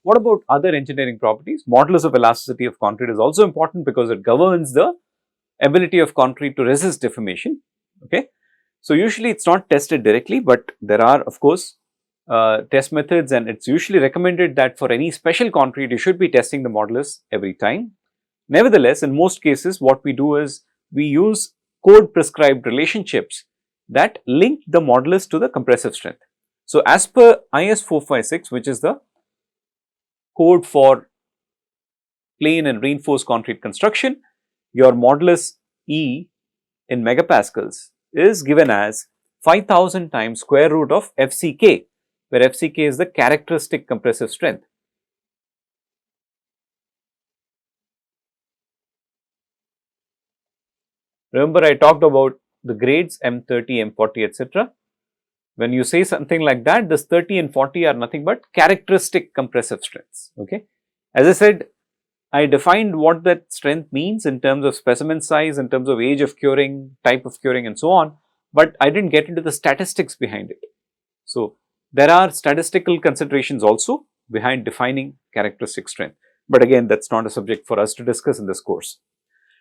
What about other engineering properties? Modulus of elasticity of concrete is also important because it governs the ability of concrete to resist deformation. Okay. So, usually it is not tested directly, but there are of course test methods, and it is usually recommended that for any special concrete you should be testing the modulus every time. Nevertheless, in most cases what we do is we use code prescribed relationships that link the modulus to the compressive strength. So, as per IS 456, which is the code for plain and reinforced concrete construction, your modulus E in megapascals is given as 5000 times square root of FCK, where FCK is the characteristic compressive strength. Remember, I talked about the grades M30, M40, etc. When you say something like that, this 30 and 40 are nothing but characteristic compressive strengths. Okay. As I said, I defined what that strength means in terms of specimen size, in terms of age of curing, type of curing and so on, but I did not get into the statistics behind it. So, there are statistical considerations also behind defining characteristic strength, but again that is not a subject for us to discuss in this course.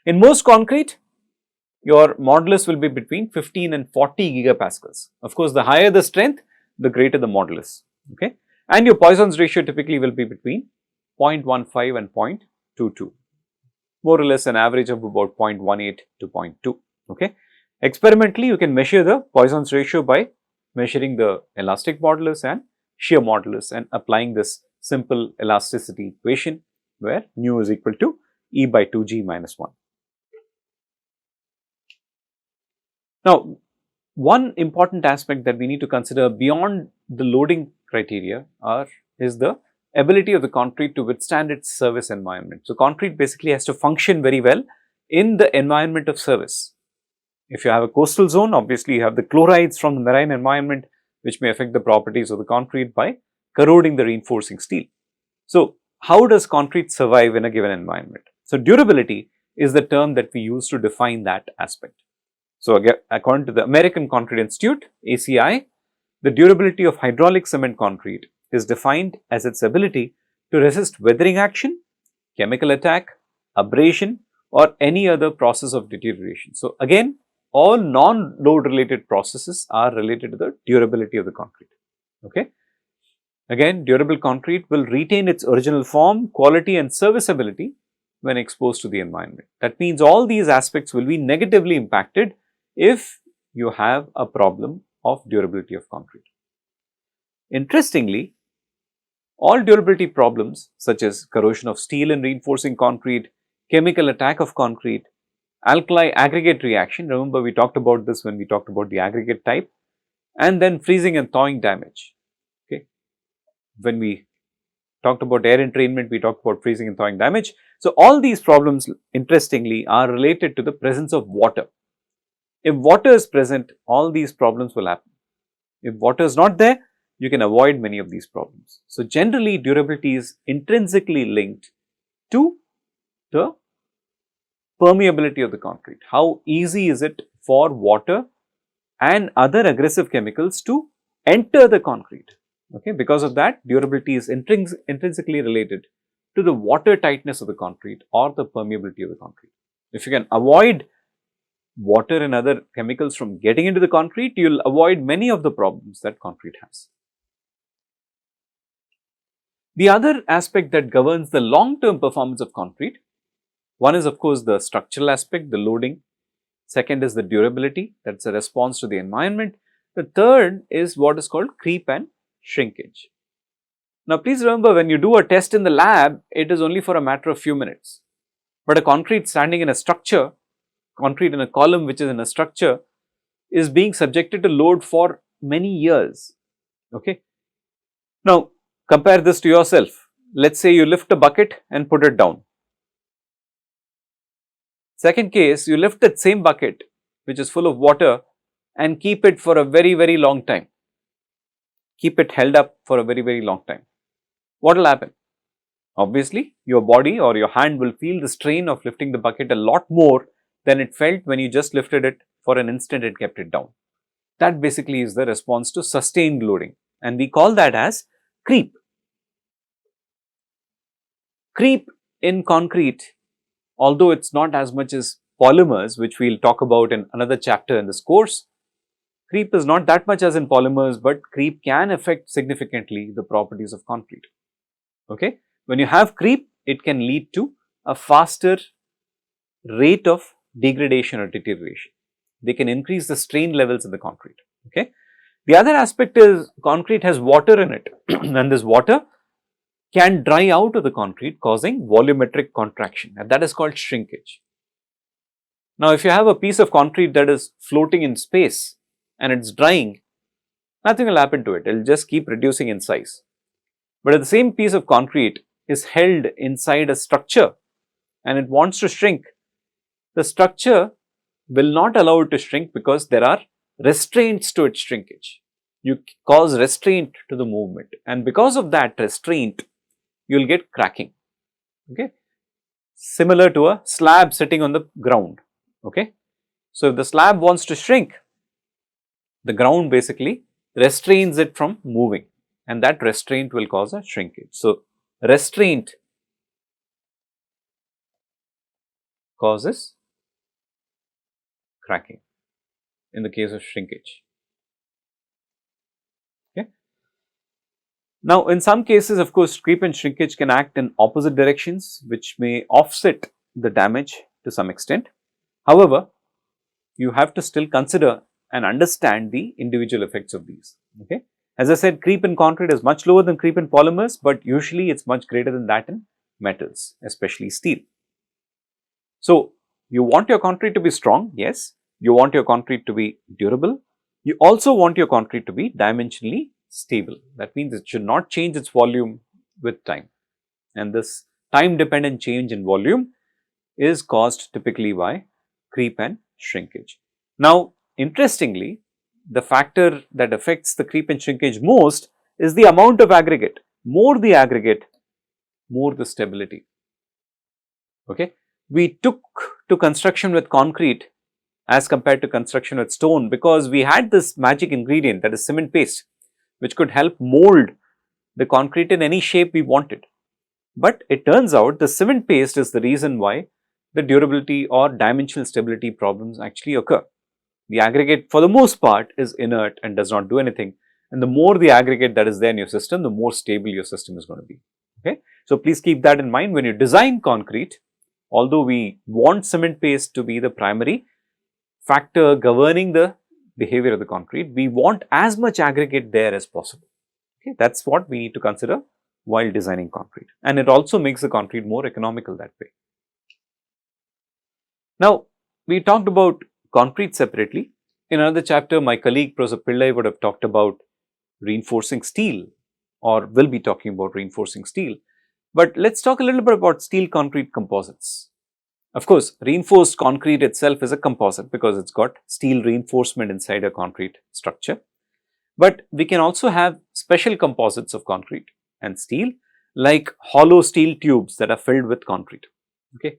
In most concrete, your modulus will be between 15 and 40 gigapascals. Of course, the higher the strength, the greater the modulus. Okay, and your Poisson's ratio typically will be between 0.15 and 0.22, more or less an average of about 0.18 to 0.2. Okay, experimentally you can measure the Poisson's ratio by measuring the elastic modulus and shear modulus and applying this simple elasticity equation where nu is equal to E by 2g minus 1. Now, one important aspect that we need to consider beyond the loading criteria is the ability of the concrete to withstand its service environment. So, concrete basically has to function very well in the environment of service. If you have a coastal zone, obviously you have the chlorides from the marine environment which may affect the properties of the concrete by corroding the reinforcing steel. So, how does concrete survive in a given environment? So, durability is the term that we use to define that aspect. So, again, according to the American Concrete Institute, ACI, the durability of hydraulic cement concrete is defined as its ability to resist weathering action, chemical attack, abrasion or any other process of deterioration. So, again, all non-load related processes are related to the durability of the concrete. Okay. Again, durable concrete will retain its original form, quality and serviceability when exposed to the environment. That means all these aspects will be negatively impacted if you have a problem of durability of concrete. Interestingly, all durability problems such as corrosion of steel in reinforcing concrete, chemical attack of concrete, alkali aggregate reaction, remember we talked about this when we talked about the aggregate type, and then freezing and thawing damage. Okay. When we talked about air entrainment, we talked about freezing and thawing damage. So, all these problems interestingly are related to the presence of water. If water is present, all these problems will happen. If water is not there, you can avoid many of these problems. So, generally durability is intrinsically linked to the permeability of the concrete. How easy is it for water and other aggressive chemicals to enter the concrete? Okay, because of that, durability is intrinsically related to the water tightness of the concrete or the permeability of the concrete. If you can avoid water and other chemicals from getting into the concrete, you will avoid many of the problems that concrete has. The other aspect that governs the long-term performance of concrete, one is of course the structural aspect, the loading. Second is the durability, that is a response to the environment. The third is what is called creep and shrinkage. Now, please remember, when you do a test in the lab, it is only for a matter of few minutes, but a concrete standing in a structure, concrete in a column which is in a structure, is being subjected to load for many years. Okay. Now, compare this to yourself. Let us say you lift a bucket and put it down. Second case, you lift that same bucket which is full of water and keep it for a very long time. Keep it held up for a very long time. What will happen? Obviously, your body or your hand will feel the strain of lifting the bucket a lot more than it felt when you just lifted it for an instant and kept it down. That basically is the response to sustained loading, and we call that as creep. Creep in concrete, although it's not as much as polymers, which we'll talk about in another chapter in this course, creep is not that much as in polymers, but creep can affect significantly the properties of concrete. Okay. When you have creep, it can lead to a faster rate of degradation or deterioration. They can increase the strain levels in the concrete. Okay. The other aspect is concrete has water in it and this water can dry out of the concrete, causing volumetric contraction, and that is called shrinkage. Now, if you have a piece of concrete that is floating in space and it's drying, nothing will happen to it, it will just keep reducing in size. But if the same piece of concrete is held inside a structure and it wants to shrink, the structure will not allow it to shrink because there are restraints to its shrinkage. You cause restraint to the movement, and because of that restraint, you will get cracking. Okay, similar to a slab sitting on the ground. Okay, so if the slab wants to shrink, the ground basically restrains it from moving, and that restraint will cause a shrinkage. So, restraint causes cracking in the case of shrinkage. Okay. Now, in some cases, of course, creep and shrinkage can act in opposite directions, which may offset the damage to some extent. However, you have to still consider and understand the individual effects of these. Okay. As I said, creep in concrete is much lower than creep in polymers, but usually it is much greater than that in metals, especially steel. So, you want your concrete to be strong, yes. You want your concrete to be durable. You also want your concrete to be dimensionally stable. That means it should not change its volume with time. And this time dependent change in volume is caused typically by creep and shrinkage. Now, interestingly, the factor that affects the creep and shrinkage most is the amount of aggregate. More the aggregate, more the stability. Okay. We took to construction with concrete as compared to construction with stone because we had this magic ingredient, that is cement paste, which could help mold the concrete in any shape we wanted. But it turns out the cement paste is the reason why the durability or dimensional stability problems actually occur. The aggregate for the most part is inert and does not do anything, and the more the aggregate that is there in your system, the more stable your system is going to be. Okay? So, please keep that in mind when you design concrete. Although we want cement paste to be the primary factor governing the behavior of the concrete, we want as much aggregate there as possible. Okay? That is what we need to consider while designing concrete, and it also makes the concrete more economical that way. Now, we talked about concrete separately. In another chapter, my colleague Professor Pillai would have talked about reinforcing steel, or will be talking about reinforcing steel. But let us talk a little bit about steel concrete composites. Of course, reinforced concrete itself is a composite because it has got steel reinforcement inside a concrete structure. But we can also have special composites of concrete and steel, like hollow steel tubes that are filled with concrete. Okay.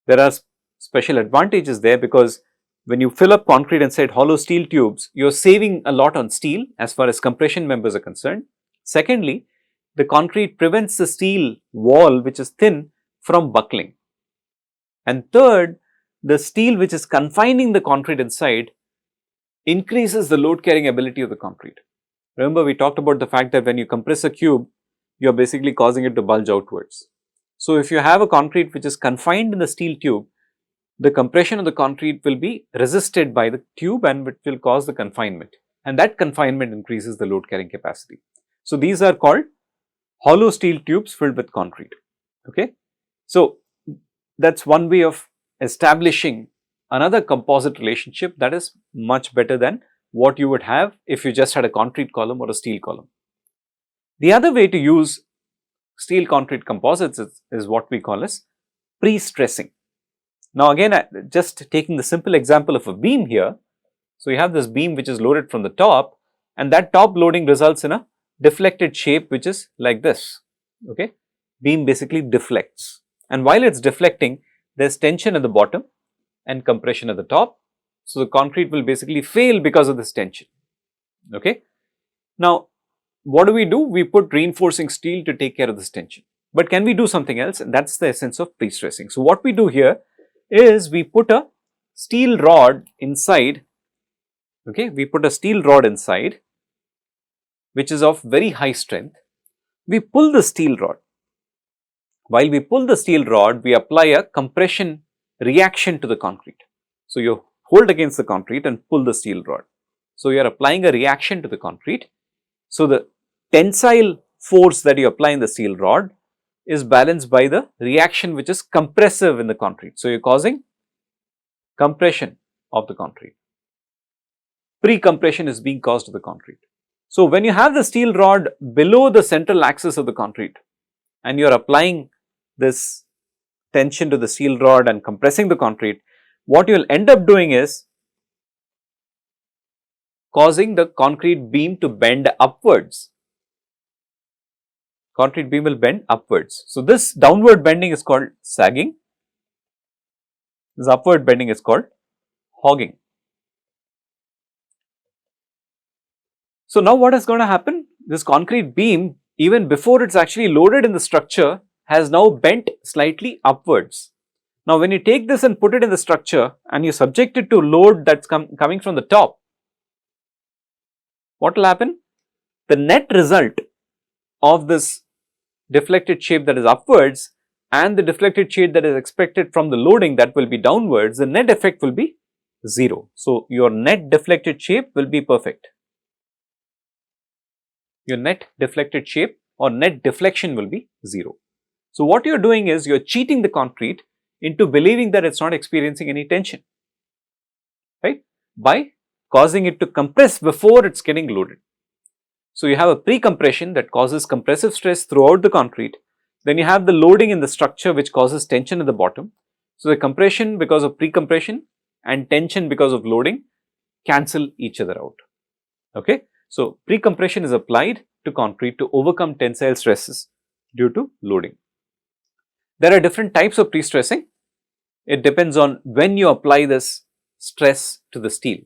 There are special advantages there because when you fill up concrete inside hollow steel tubes, you are saving a lot on steel as far as compression members are concerned. Secondly, the concrete prevents the steel wall, which is thin, from buckling. And third, the steel which is confining the concrete inside increases the load carrying ability of the concrete. Remember, we talked about the fact that when you compress a cube, you are basically causing it to bulge outwards. So, if you have a concrete which is confined in the steel tube, the compression of the concrete will be resisted by the tube and it will cause the confinement, and that confinement increases the load carrying capacity. So, these are called hollow steel tubes filled with concrete. Okay. So, that is one way of establishing another composite relationship that is much better than what you would have if you just had a concrete column or a steel column. The other way to use steel concrete composites is what we call as prestressing. Now, again, just taking the simple example of a beam here. So, you have this beam which is loaded from the top, and that top loading results in a deflected shape which is like this. Okay, beam basically deflects, and while it is deflecting, there is tension at the bottom and compression at the top. So, the concrete will basically fail because of this tension. Okay. Now, what do? We put reinforcing steel to take care of this tension. but can we do something else? And that's the essence of prestressing. So what we do here is we put a steel rod inside, okay, we put a steel rod inside which is of very high strength. We pull the steel rod. While we pull the steel rod, we apply a compression reaction to the concrete. So you hold against the concrete and pull the steel rod. So you are applying a reaction to the concrete. So the tensile force that you apply in the steel rod is balanced by the reaction which is compressive in the concrete. So you are causing compression of the concrete. Pre-compression is being caused to the concrete. So when you have the steel rod below the central axis of the concrete and you are applying this tension to the steel rod and compressing the concrete, what you will end up doing is causing the concrete beam to bend upwards. Concrete beam will bend upwards. So this downward bending is called sagging. This upward bending is called hogging. So now what is going to happen? This concrete beam, even before it's actually loaded in the structure, has now bent slightly upwards. Now when you take this and put it in the structure and you subject it to load that's coming from the top, what will happen? The net result of this deflected shape that is upwards and the deflected shape that is expected from the loading that will be downwards, the net effect will be 0. So your net deflected shape will be perfect. Your net deflected shape or net deflection will be 0. So what you are doing is you are cheating the concrete into believing that it's not experiencing any tension, right, by causing it to compress before it's getting loaded. So you have a pre-compression that causes compressive stress throughout the concrete. Then you have the loading in the structure which causes tension at the bottom. So the compression because of pre-compression and tension because of loading cancel each other out. Okay. So pre-compression is applied to concrete to overcome tensile stresses due to loading. There are different types of prestressing. It depends on when you apply this stress to the steel.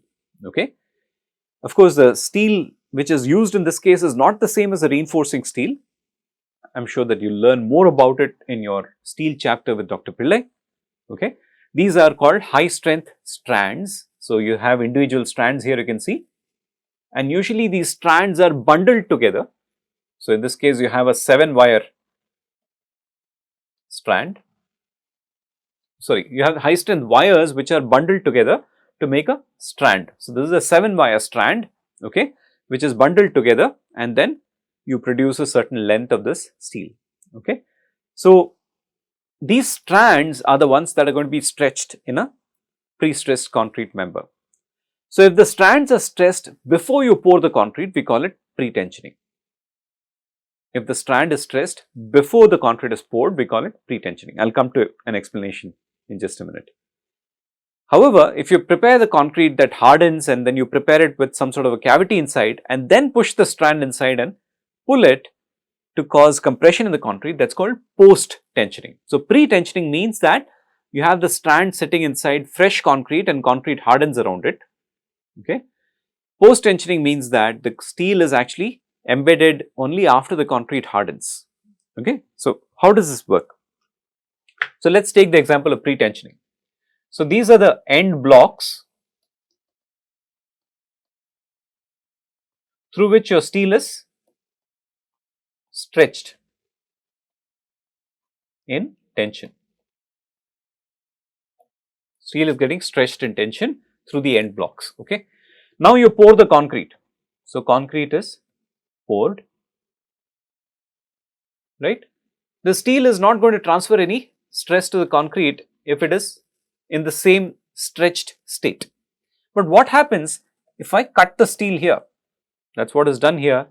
Okay. Of course, the steel which is used in this case is not the same as a reinforcing steel. I'm sure that you'll learn more about it in your steel chapter with Dr. Pillai. Okay. These are called high strength strands. So you have individual strands here, you can see, and usually these strands are bundled together. So in this case you have a 7-wire strand. Sorry, you have high strength wires which are bundled together to make a strand. So this is a 7-wire strand, okay, which is bundled together and then you produce a certain length of this steel, okay. So these strands are the ones that are going to be stretched in a pre-stressed concrete member. So if the strands are stressed before you pour the concrete, we call it pre-tensioning. If the strand is stressed before the concrete is poured, we call it pre-tensioning. I'll come to an explanation in just a minute. However, if you prepare the concrete that hardens and then you prepare it with some sort of a cavity inside and then push the strand inside and pull it to cause compression in the concrete, that's called post-tensioning. So pre-tensioning means that you have the strand sitting inside fresh concrete and concrete hardens around it. Okay. Post-tensioning means that the steel is actually embedded only after the concrete hardens. Okay. So how does this work? So let's take the example of pre-tensioning. So these are the end blocks through which your steel is stretched in tension. Steel is getting stretched in tension through the end blocks. Okay. Now you pour the concrete. So concrete is poured, right. The steel is not going to transfer any stress to the concrete if it is in the same stretched state. But what happens if I cut the steel here? That's what is done here.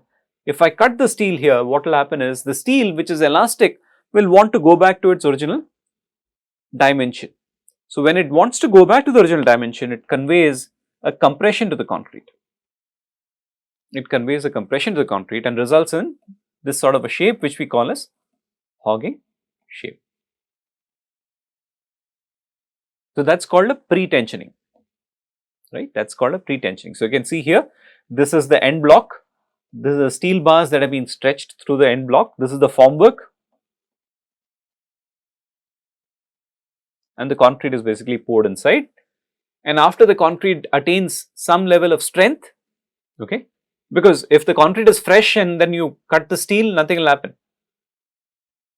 If I cut the steel here, what will happen is the steel which is elastic will want to go back to its original dimension. So when it wants to go back to the original dimension, it conveys a compression to the concrete. It conveys a compression to the concrete and results in this sort of a shape which we call as hogging shape. So that's called a pre-tensioning, right? That's called a pre-tensioning. So you can see here, this is the end block. This is the steel bars that have been stretched through the end block. This is the formwork. and the concrete is basically poured inside. And after the concrete attains some level of strength, okay, because if the concrete is fresh and then you cut the steel, nothing will happen,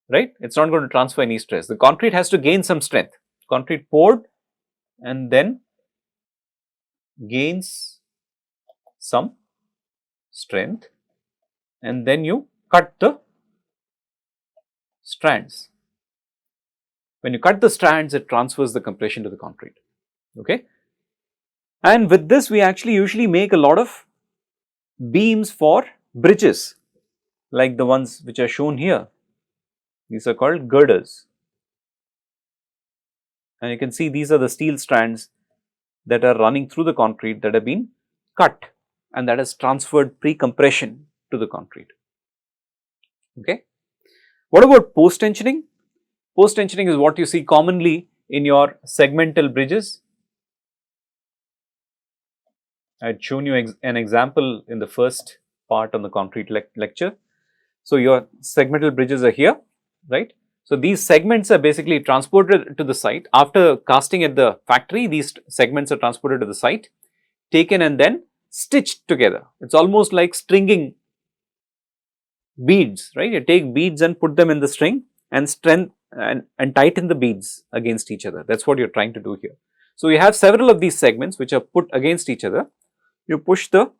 right? It's not going to transfer any stress. The concrete has to gain some strength. Concrete poured and then gains some strength, and then you cut the strands. When you cut the strands, it transfers the compression to the concrete, okay. And with this, we actually usually make a lot of beams for bridges, like the ones which are shown here. These are called girders, and you can see these are the steel strands that are running through the concrete that have been cut, and that has transferred pre-compression to the concrete, okay. What about post-tensioning? Post-tensioning is what you see commonly in your segmental bridges. I had shown you an example in the first part on the concrete lecture. So, your segmental bridges are here, right. So, these segments are basically transported to the site. After casting at the factory, these segments are transported to the site, taken and then stitched together. It is almost like stringing beads, right. You take beads and put them in the string and tighten the beads against each other. That is what you are trying to do here. So, you have several of these segments which are put against each other. You push the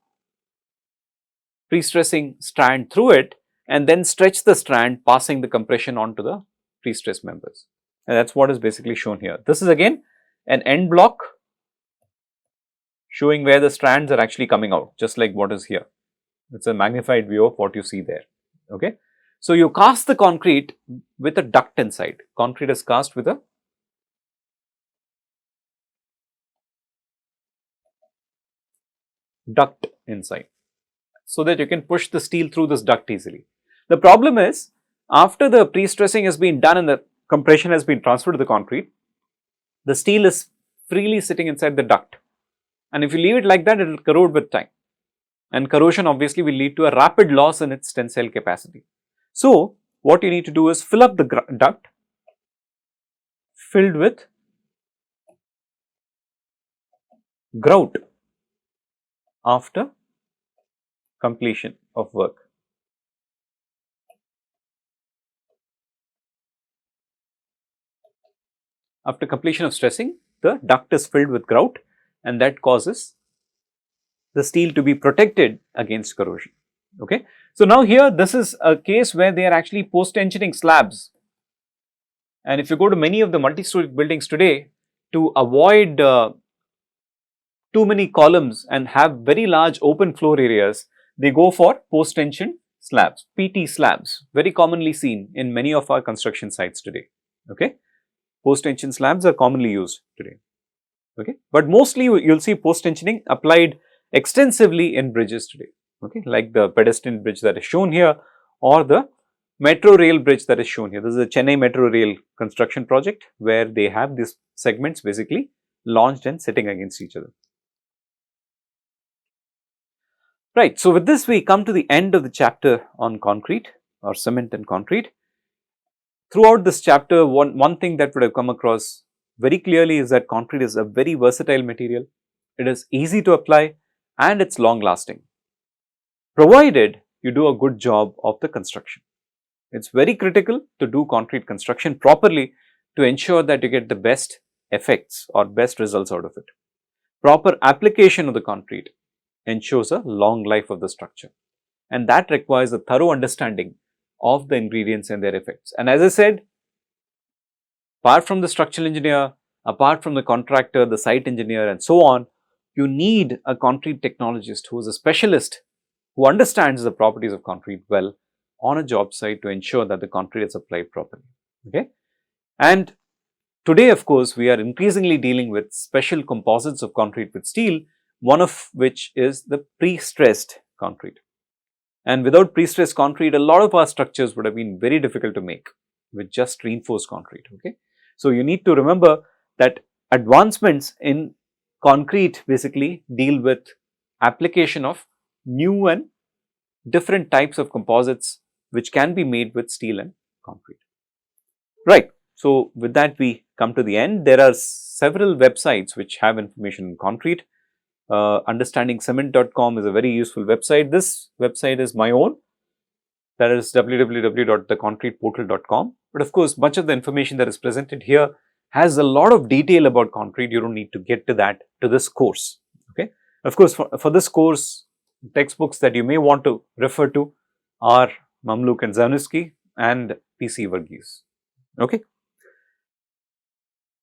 prestressing strand through it and then stretch the strand, passing the compression onto the prestressed members, and that is what is basically shown here. This is again an end block showing where the strands are actually coming out, just like what is here. It is a magnified view of what you see there, okay. So, you cast the concrete with a duct inside. Concrete is cast with a duct inside, so that you can push the steel through this duct easily. The problem is, after the pre-stressing has been done and the compression has been transferred to the concrete, the steel is freely sitting inside the duct, and if you leave it like that, it will corrode with time, and corrosion obviously will lead to a rapid loss in its tensile capacity. So, what you need to do is fill up the duct filled with grout after completion of work. After completion of stressing, the duct is filled with grout, and that causes the steel to be protected against corrosion, okay. So, now here this is a case where they are actually post-tensioning slabs, and if you go to many of the multi-story buildings today, to avoid too many columns and have very large open floor areas, they go for post-tension slabs, PT slabs, very commonly seen in many of our construction sites today, okay. Post-tension slabs are commonly used today, okay. But mostly you will see post-tensioning applied extensively in bridges today, okay, like the pedestrian bridge that is shown here, or the metro rail bridge that is shown here. This is a Chennai metro rail construction project where they have these segments basically launched and sitting against each other. Right. So, with this we come to the end of the chapter on concrete or cement and concrete. Throughout this chapter, one thing that would have come across very clearly is that concrete is a very versatile material. It is easy to apply and it is long lasting, provided you do a good job of the construction. It is very critical to do concrete construction properly to ensure that you get the best effects or best results out of it. Proper application of the concrete ensures a long life of the structure, and that requires a thorough understanding of the ingredients and their effects. And as I said, apart from the structural engineer, apart from the contractor, the site engineer and so on, you need a concrete technologist who is a specialist who understands the properties of concrete well on a job site to ensure that the concrete is applied properly, okay. And today, of course, we are increasingly dealing with special composites of concrete with steel, one of which is the pre-stressed concrete. And without pre-stressed concrete, a lot of our structures would have been very difficult to make with just reinforced concrete, okay. So, you need to remember that advancements in concrete basically deal with application of new and different types of composites which can be made with steel and concrete. Right. So, with that we come to the end. There are several websites which have information in concrete. Understandingcement.com is a very useful website. This website is my own, that is www.theconcreteportal.com. But of course, much of the information that is presented here has a lot of detail about concrete. You don't need to get to that to this course. Okay. Of course, for this course, textbooks that you may want to refer to are Mamluk and Zarnitsky and P.C. Varghese. Okay.